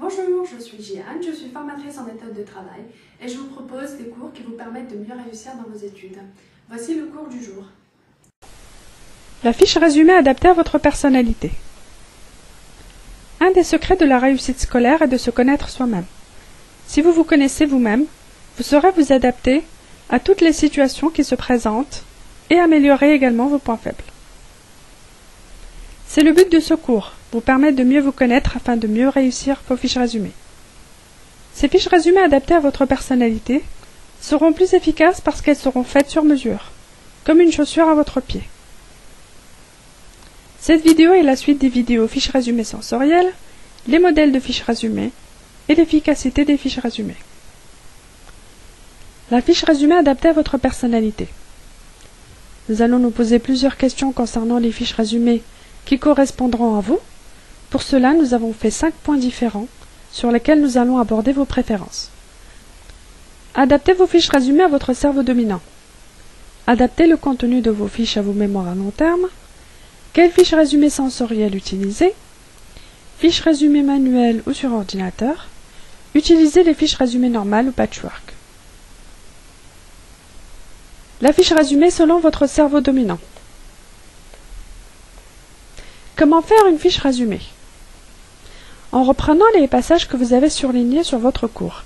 Bonjour, je suis Jeanne, je suis formatrice en méthode de travail et je vous propose des cours qui vous permettent de mieux réussir dans vos études. Voici le cours du jour. La fiche résumée adaptée à votre personnalité. Un des secrets de la réussite scolaire est de se connaître soi-même. Si vous vous connaissez vous-même, vous saurez vous adapter à toutes les situations qui se présentent et améliorer également vos points faibles. C'est le but de ce cours, vous permettre de mieux vous connaître afin de mieux réussir vos fiches résumées. Ces fiches résumées adaptées à votre personnalité seront plus efficaces parce qu'elles seront faites sur mesure, comme une chaussure à votre pied. Cette vidéo est la suite des vidéos fiches résumées sensorielles, les modèles de fiches résumées et l'efficacité des fiches résumées. La fiche résumée adaptée à votre personnalité. Nous allons nous poser plusieurs questions concernant les fiches résumées qui correspondront à vous. Pour cela, nous avons fait 5 points différents sur lesquels nous allons aborder vos préférences. Adaptez vos fiches résumées à votre cerveau dominant. Adaptez le contenu de vos fiches à vos mémoires à long terme. Quelles fiches résumées sensorielles utiliser? Fiches résumées manuelles ou sur ordinateur. Utilisez les fiches résumées normales ou patchwork. La fiche résumée selon votre cerveau dominant. Comment faire une fiche résumée? En reprenant les passages que vous avez surlignés sur votre cours,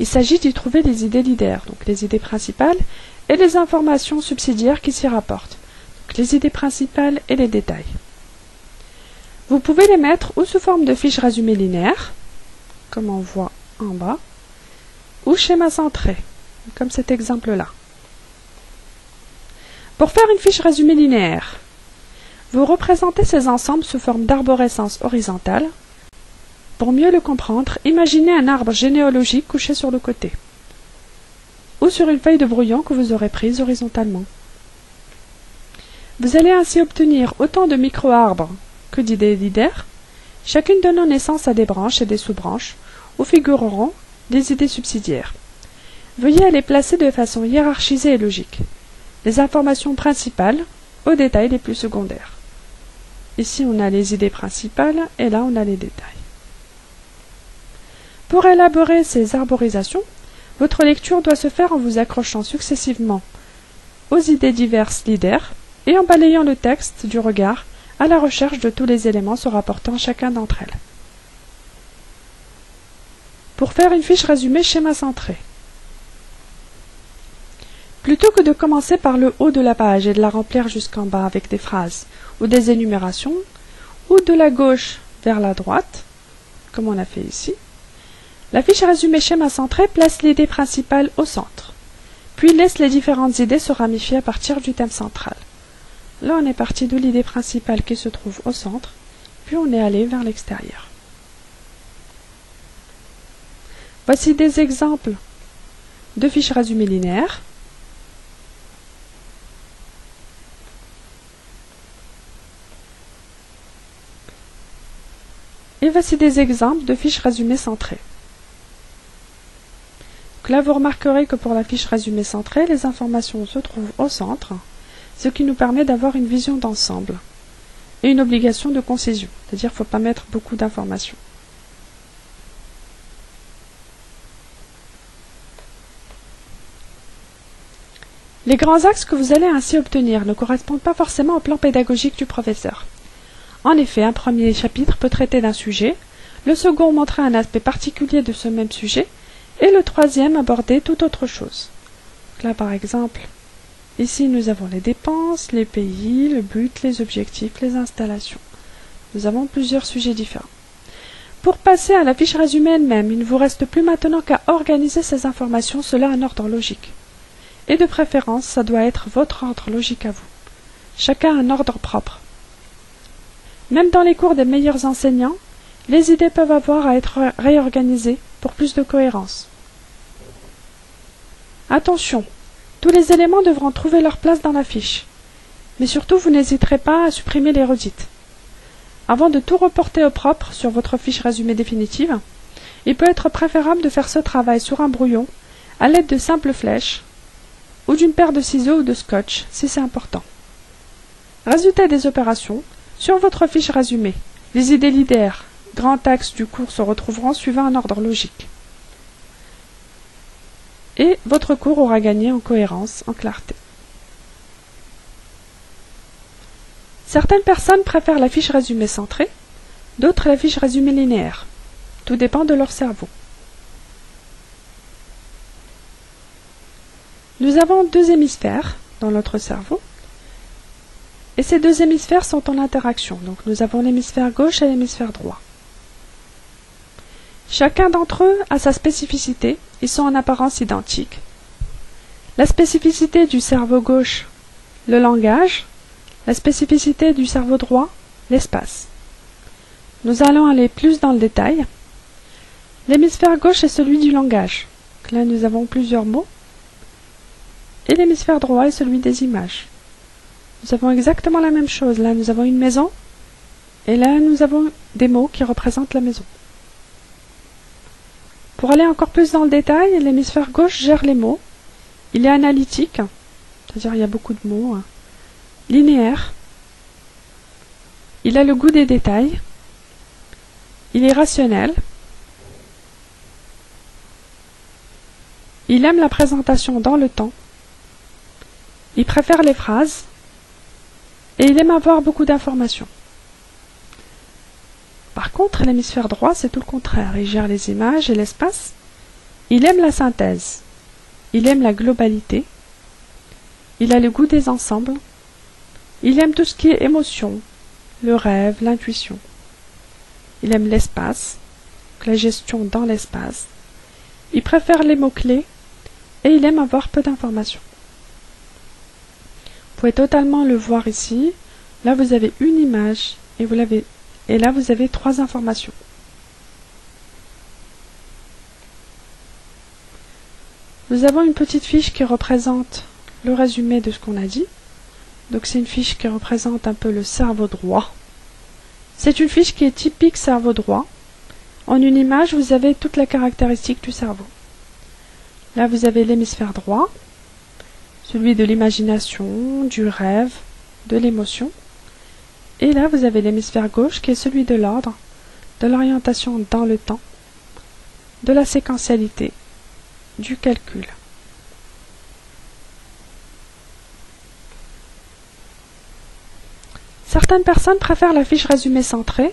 il s'agit d'y trouver les idées leaders, donc les idées principales, et les informations subsidiaires qui s'y rapportent, donc les idées principales et les détails. Vous pouvez les mettre ou sous forme de fiches résumées linéaires, comme on voit en bas, ou schéma centré, comme cet exemple-là. Pour faire une fiche résumée linéaire, vous représentez ces ensembles sous forme d'arborescence horizontale. Pour mieux le comprendre, imaginez un arbre généalogique couché sur le côté, ou sur une feuille de brouillon que vous aurez prise horizontalement. Vous allez ainsi obtenir autant de micro-arbres que d'idées leaders, chacune donnant naissance à des branches et des sous-branches, où figureront des idées subsidiaires. Veuillez les placer de façon hiérarchisée et logique, les informations principales aux détails les plus secondaires. Ici, on a les idées principales et là, on a les détails. Pour élaborer ces arborisations, votre lecture doit se faire en vous accrochant successivement aux idées diverses leaders et en balayant le texte du regard à la recherche de tous les éléments se rapportant à chacun d'entre elles. Pour faire une fiche résumée schéma centré. Plutôt que de commencer par le haut de la page et de la remplir jusqu'en bas avec des phrases ou des énumérations, ou de la gauche vers la droite, comme on a fait ici, la fiche résumée schéma centré place l'idée principale au centre, puis laisse les différentes idées se ramifier à partir du thème central. Là, on est parti de l'idée principale qui se trouve au centre, puis on est allé vers l'extérieur. Voici des exemples de fiches résumées linéaires. Et voici des exemples de fiches résumées centrées. Donc là, vous remarquerez que pour la fiche résumée centrée, les informations se trouvent au centre, ce qui nous permet d'avoir une vision d'ensemble et une obligation de concision, c'est-à-dire qu'il ne faut pas mettre beaucoup d'informations. Les grands axes que vous allez ainsi obtenir ne correspondent pas forcément au plan pédagogique du professeur. En effet, un premier chapitre peut traiter d'un sujet, le second montrer un aspect particulier de ce même sujet, et le troisième aborder tout autre chose. Donc là, par exemple, ici nous avons les dépenses, les pays, le but, les objectifs, les installations. Nous avons plusieurs sujets différents. Pour passer à la fiche résumée elle-même, il ne vous reste plus maintenant qu'à organiser ces informations selon un ordre logique. Et de préférence, ça doit être votre ordre logique à vous. Chacun a un ordre propre. Même dans les cours des meilleurs enseignants, les idées peuvent avoir à être réorganisées pour plus de cohérence. Attention, tous les éléments devront trouver leur place dans la fiche. Mais surtout, vous n'hésiterez pas à supprimer les redites. Avant de tout reporter au propre sur votre fiche résumée définitive, il peut être préférable de faire ce travail sur un brouillon à l'aide de simples flèches ou d'une paire de ciseaux ou de scotch, si c'est important. Résultat des opérations, sur votre fiche résumée, les idées leaders grands axes du cours se retrouveront suivant un ordre logique. Et votre cours aura gagné en cohérence, en clarté. Certaines personnes préfèrent la fiche résumé centrée, d'autres la fiche résumé linéaire. Tout dépend de leur cerveau. Nous avons deux hémisphères dans notre cerveau, et ces deux hémisphères sont en interaction. Donc nous avons l'hémisphère gauche et l'hémisphère droit. Chacun d'entre eux a sa spécificité, ils sont en apparence identiques. La spécificité du cerveau gauche, le langage, la spécificité du cerveau droit, l'espace. Nous allons aller plus dans le détail. L'hémisphère gauche est celui du langage. Là nous avons plusieurs mots. Et l'hémisphère droit est celui des images. Nous avons exactement la même chose. Là, nous avons une maison. Et là, nous avons des mots qui représentent la maison. Pour aller encore plus dans le détail, l'hémisphère gauche gère les mots. Il est analytique, c'est-à-dire il y a beaucoup de mots. Linéaire. Il a le goût des détails. Il est rationnel. Il aime la présentation dans le temps. Il préfère les phrases et il aime avoir beaucoup d'informations. Par contre, l'hémisphère droit, c'est tout le contraire. Il gère les images et l'espace. Il aime la synthèse. Il aime la globalité. Il a le goût des ensembles. Il aime tout ce qui est émotion, le rêve, l'intuition. Il aime l'espace, la gestion dans l'espace. Il préfère les mots-clés et il aime avoir peu d'informations. Vous pouvez totalement le voir ici. Là, vous avez une image et là, vous avez 3 informations. Nous avons une petite fiche qui représente le résumé de ce qu'on a dit. Donc, c'est une fiche qui représente un peu le cerveau droit. C'est une fiche qui est typique cerveau droit. En une image, vous avez toutes les caractéristiques du cerveau. Là, vous avez l'hémisphère droit, celui de l'imagination, du rêve, de l'émotion. Et là, vous avez l'hémisphère gauche qui est celui de l'ordre, de l'orientation dans le temps, de la séquentialité, du calcul. Certaines personnes préfèrent la fiche résumé centrée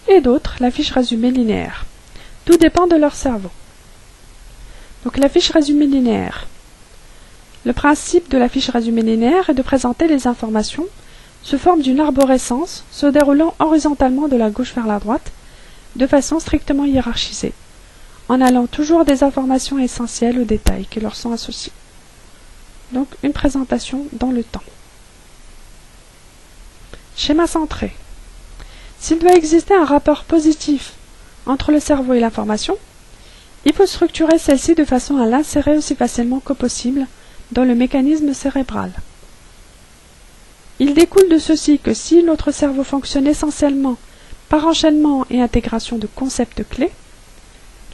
et d'autres la fiche résumé linéaire. Tout dépend de leur cerveau. Donc la fiche résumé linéaire. Le principe de la fiche résumé linéaire est de présenter les informations sous forme d'une arborescence se déroulant horizontalement de la gauche vers la droite, de façon strictement hiérarchisée, en allant toujours des informations essentielles aux détails qui leur sont associés. Donc une présentation dans le temps. Schéma centré. S'il doit exister un rapport positif entre le cerveau et l'information, il faut structurer celle-ci de façon à l'insérer aussi facilement que possible dans le mécanisme cérébral. Il découle de ceci que si notre cerveau fonctionne essentiellement par enchaînement et intégration de concepts clés,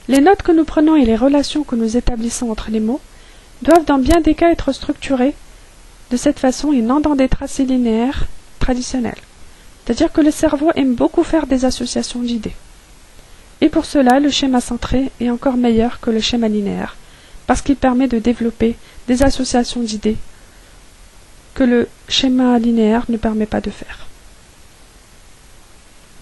les notes que nous prenons et les relations que nous établissons entre les mots doivent dans bien des cas être structurées de cette façon et non dans des tracés linéaires traditionnels. C'est-à-dire que le cerveau aime beaucoup faire des associations d'idées. Et pour cela, le schéma centré est encore meilleur que le schéma linéaire, parce qu'il permet de développer des associations d'idées que le schéma linéaire ne permet pas de faire.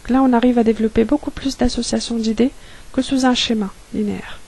Là, on arrive à développer beaucoup plus d'associations d'idées que sous un schéma linéaire.